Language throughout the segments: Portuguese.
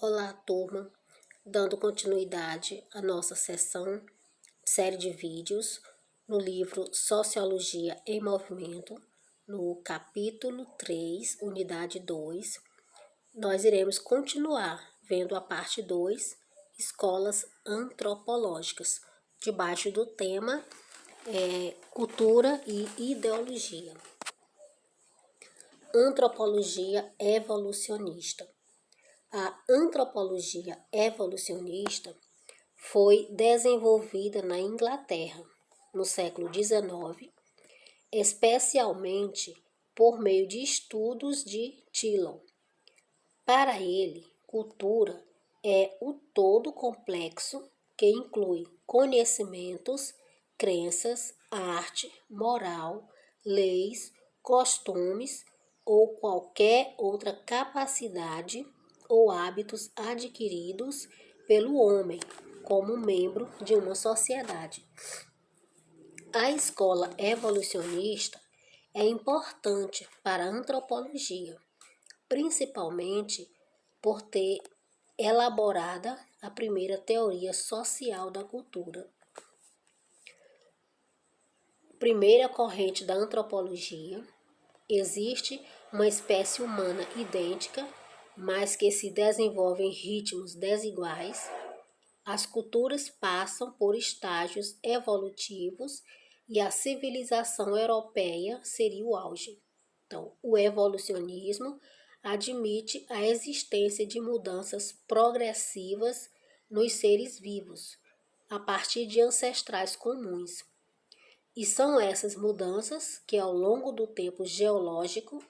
Olá, turma! Dando continuidade à nossa série de vídeos no livro Sociologia em Movimento, no capítulo 3, unidade 2, nós iremos continuar vendo a parte 2, escolas antropológicas, debaixo do tema Cultura e Ideologia. Antropologia evolucionista. A antropologia evolucionista foi desenvolvida na Inglaterra no século XIX, especialmente por meio de estudos de Tylor. Para ele, cultura é o todo complexo que inclui conhecimentos, crenças, arte, moral, leis, costumes ou qualquer outra capacidade ou hábitos adquiridos pelo homem como membro de uma sociedade. A escola evolucionista é importante para a antropologia, principalmente por ter elaborada a primeira teoria social da cultura. Primeira corrente da antropologia, existe uma espécie humana idêntica, mas que se desenvolve em ritmos desiguais. As culturas passam por estágios evolutivos e a civilização europeia seria o auge. Então, o evolucionismo admite a existência de mudanças progressivas nos seres vivos, a partir de ancestrais comuns. E são essas mudanças que, ao longo do tempo geológico,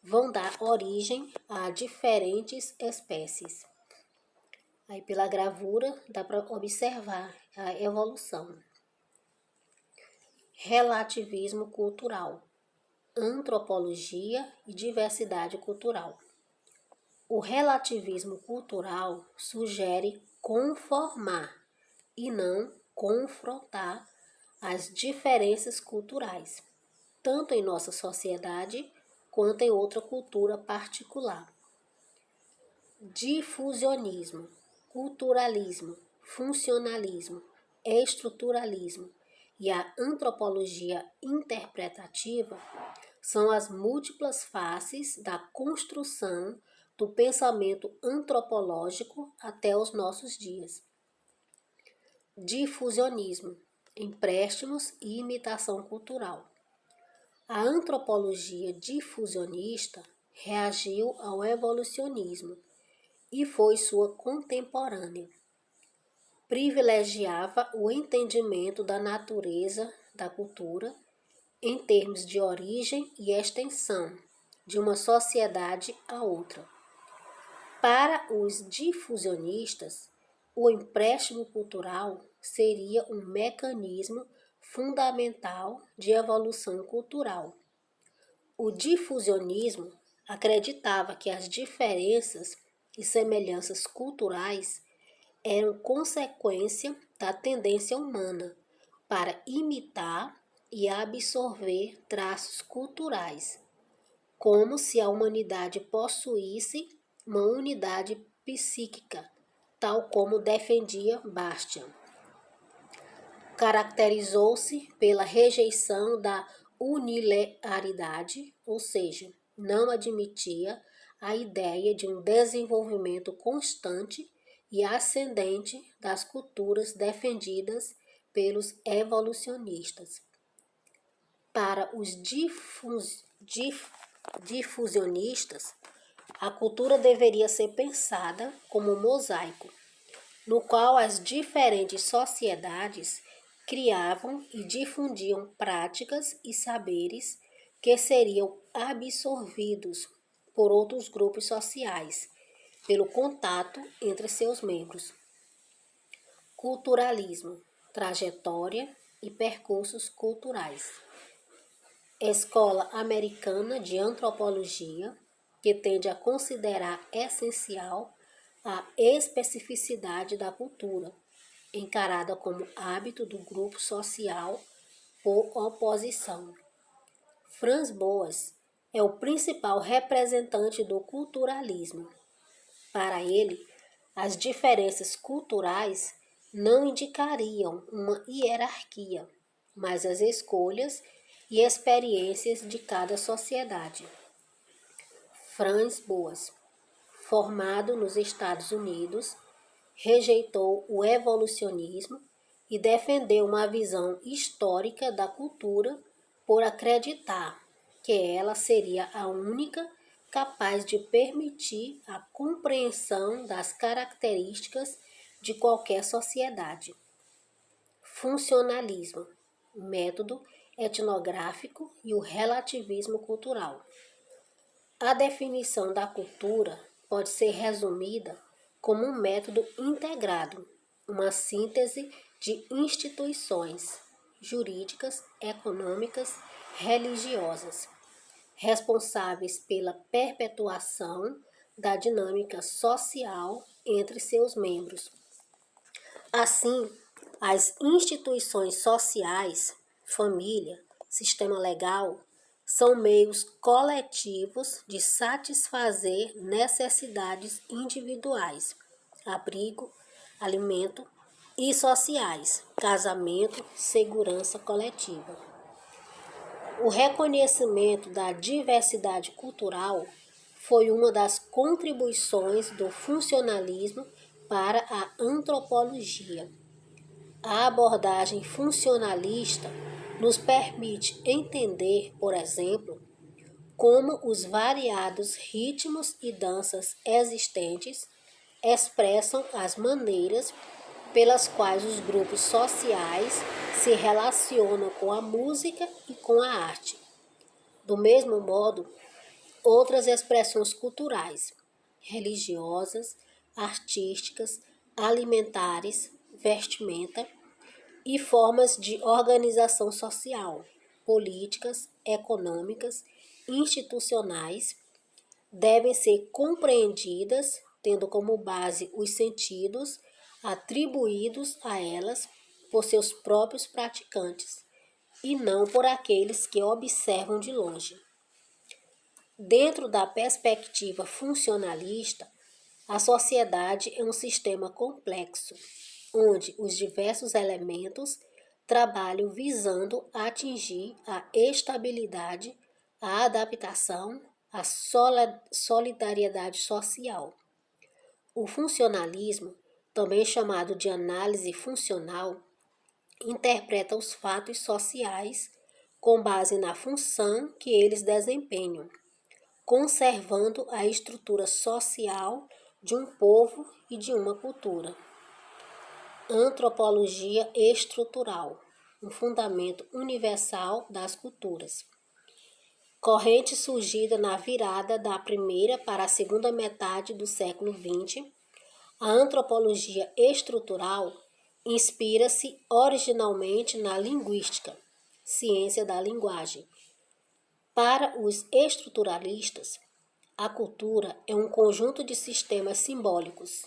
vão dar origem a diferentes espécies. Aí, pela gravura, dá para observar a evolução. Relativismo cultural, antropologia e diversidade cultural. O relativismo cultural sugere conformar e não confrontar as diferenças culturais, tanto em nossa sociedade quanto em outra cultura particular. Difusionismo, culturalismo, funcionalismo, estruturalismo e a antropologia interpretativa são as múltiplas faces da construção do pensamento antropológico até os nossos dias. Difusionismo, empréstimos e imitação cultural. A antropologia difusionista reagiu ao evolucionismo e foi sua contemporânea. Privilegiava o entendimento da natureza da cultura em termos de origem e extensão de uma sociedade a outra. Para os difusionistas, o empréstimo cultural seria um mecanismo fundamental de evolução cultural. O difusionismo acreditava que as diferenças e semelhanças culturais eram consequência da tendência humana para imitar e absorver traços culturais, como se a humanidade possuísse uma unidade psíquica, tal como defendia Bastian. Caracterizou-se pela rejeição da unilateralidade, ou seja, não admitia a ideia de um desenvolvimento constante e ascendente das culturas defendidas pelos evolucionistas. Para os difusionistas, a cultura deveria ser pensada como um mosaico, no qual as diferentes sociedades criavam e difundiam práticas e saberes que seriam absorvidos por outros grupos sociais, pelo contato entre seus membros. Culturalismo, trajetória e percursos culturais. Escola Americana de Antropologia, que tende a considerar essencial a especificidade da cultura, encarada como hábito do grupo social por oposição. Franz Boas é o principal representante do culturalismo. Para ele, as diferenças culturais não indicariam uma hierarquia, mas as escolhas e experiências de cada sociedade. Franz Boas, formado nos Estados Unidos, rejeitou o evolucionismo e defendeu uma visão histórica da cultura por acreditar que ela seria a única capaz de permitir a compreensão das características de qualquer sociedade. Funcionalismo, método etnográfico e o relativismo cultural. A definição da cultura pode ser resumida como um método integrado, uma síntese de instituições jurídicas, econômicas, religiosas, responsáveis pela perpetuação da dinâmica social entre seus membros. Assim, as instituições sociais, família, sistema legal, são meios coletivos de satisfazer necessidades individuais, abrigo, alimento e sociais, casamento, segurança coletiva. O reconhecimento da diversidade cultural foi uma das contribuições do funcionalismo para a antropologia. A abordagem funcionalista nos permite entender, por exemplo, como os variados ritmos e danças existentes expressam as maneiras pelas quais os grupos sociais se relacionam com a música e com a arte. Do mesmo modo, outras expressões culturais, religiosas, artísticas, alimentares, vestimenta e formas de organização social, políticas, econômicas, institucionais, devem ser compreendidas tendo como base os sentidos atribuídos a elas por seus próprios praticantes e não por aqueles que observam de longe. Dentro da perspectiva funcionalista, a sociedade é um sistema complexo, onde os diversos elementos trabalham visando atingir a estabilidade, a adaptação, a solidariedade social. O funcionalismo, também chamado de análise funcional, interpreta os fatos sociais com base na função que eles desempenham, conservando a estrutura social de um povo e de uma cultura. Antropologia estrutural, um fundamento universal das culturas. Corrente surgida na virada da primeira para a segunda metade do século XX, a antropologia estrutural inspira-se originalmente na linguística, ciência da linguagem. Para os estruturalistas, a cultura é um conjunto de sistemas simbólicos,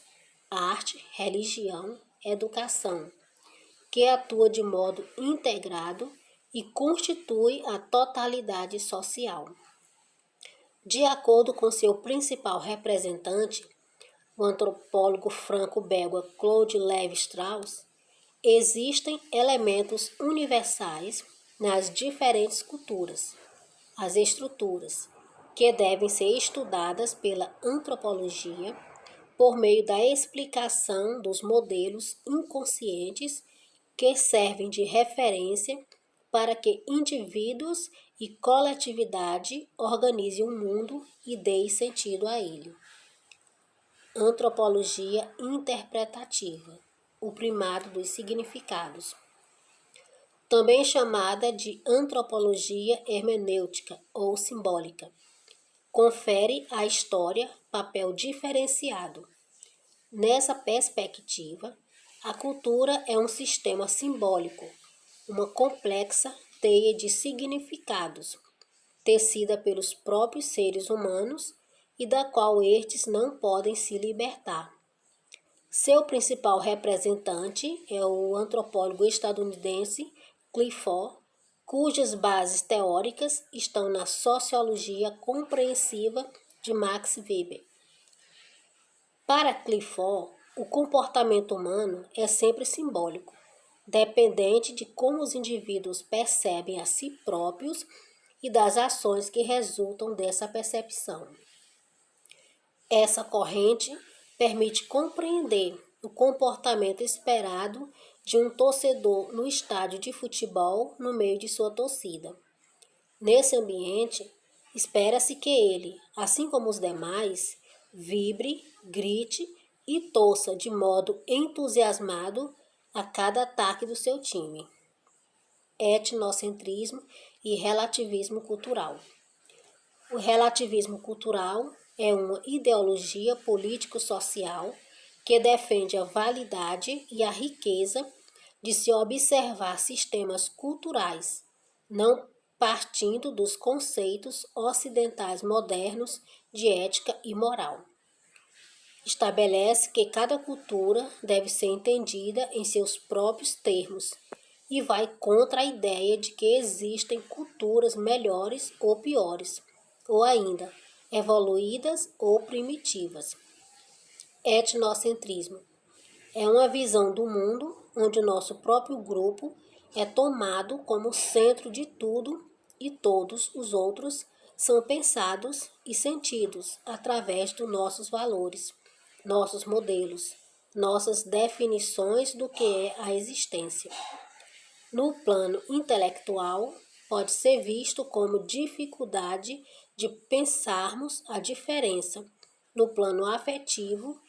arte, religião, educação, que atua de modo integrado e constitui a totalidade social. De acordo com seu principal representante, o antropólogo franco-belga Claude Lévi-Strauss, existem elementos universais nas diferentes culturas, as estruturas, que devem ser estudadas pela antropologia por meio da explicação dos modelos inconscientes que servem de referência para que indivíduos e coletividade organizem o mundo e deem sentido a ele. Antropologia interpretativa, o primado dos significados. Também chamada de antropologia hermenêutica ou simbólica, confere à história papel diferenciado. Nessa perspectiva, a cultura é um sistema simbólico, uma complexa teia de significados, tecida pelos próprios seres humanos e da qual estes não podem se libertar. Seu principal representante é o antropólogo estadunidense Clifford, cujas bases teóricas estão na sociologia compreensiva de Max Weber. Para Clifford, O comportamento humano é sempre simbólico, dependente de como os indivíduos percebem a si próprios e das ações que resultam dessa percepção. Essa corrente permite compreender o comportamento esperado de um torcedor no estádio de futebol no meio de sua torcida. Nesse ambiente, espera-se que ele, assim como os demais, vibre, grite e torça de modo entusiasmado a cada ataque do seu time. Etnocentrismo e relativismo cultural. O relativismo cultural é uma ideologia político-social que defende a validade e a riqueza de se observar sistemas culturais, não partindo dos conceitos ocidentais modernos de ética e moral. Estabelece que cada cultura deve ser entendida em seus próprios termos e vai contra a ideia de que existem culturas melhores ou piores, ou ainda, evoluídas ou primitivas. Etnocentrismo é uma visão do mundo onde o nosso próprio grupo é tomado como centro de tudo e todos os outros são pensados e sentidos através dos nossos valores, nossos modelos, nossas definições do que é a existência. No plano intelectual, pode ser visto como dificuldade de pensarmos a diferença. No plano afetivo,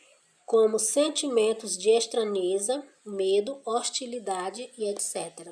como sentimentos de estranheza, medo, hostilidade e etc.